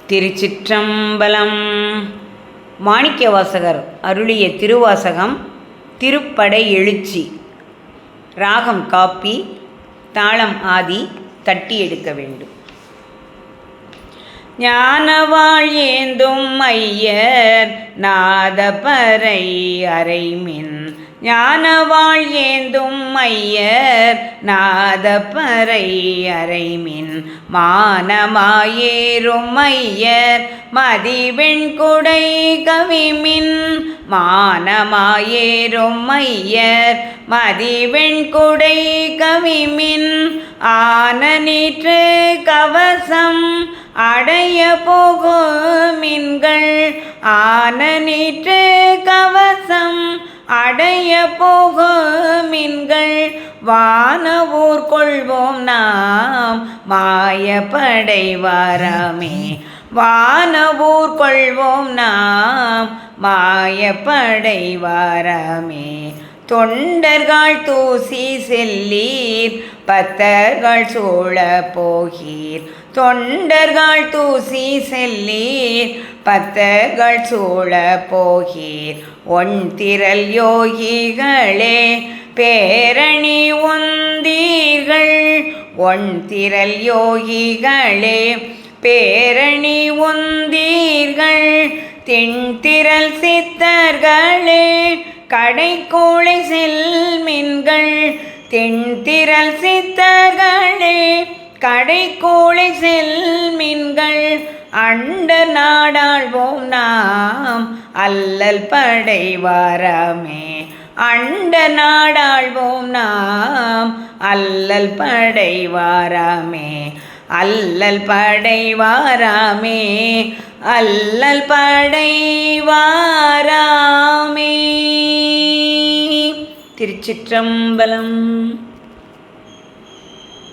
திருச்சிற்றம்பலம். மாணிக்கவாசகர் அருளிய திருவாசகம். திருப்படை எழுச்சி. ராகம் காப்பி, தாளம் ஆதி. தட்டி எடுக்க வேண்டும். ஞானவாழ் ஏந்தும் ஐயர் நாதபறை அறைமின். ஞானவாழ் ஏந்தும் ஐயர் நாதபறை அறைமின். மானமாயேறும் ஐயர் மதிவெண்குடை கவிமின். மானமாயேறும் ஐயர் மதிவெண்குடை கவிமின். ஆன நீற்று கவசம் அடைய போகுமின்கள். ஆன நீற்று கவசம் அடைய போகுமின்கள். வானவூர் கொள்வோம் நாம் மாயப்படை வாராமே. வானவூர் கொள்வோம் நாம் மாயப்படை வாராமே. தொண்டர்கள் தூசி செல்லீர் பத்தர்கள் சூழ போகீர். தொண்டர்கள் தூசி செல்லீர் பத்தர்கள் சூழ போகீர். ஒன் திரள் யோகிகளே பேரணி உந்தீர்கள். ஒன் திரள் யோகிகளே பேரணி உந்தீர்கள். திண்திரள் சித்தர்களே கடைக்கூளை செல்மின்கள். தென்திரள் சித்தர்களே கடைக்கூளை செல்மின்கள். அண்ட நாடாள்வோம் நாம் அல்லல் படை வாராமே. அண்ட நாடாள்வோம் நாம் அல்லல் படை வாராமே. அல்லல் படை வாராமே. அல்லல் படை வாராமே. திருச்சிற்றம்பலம்.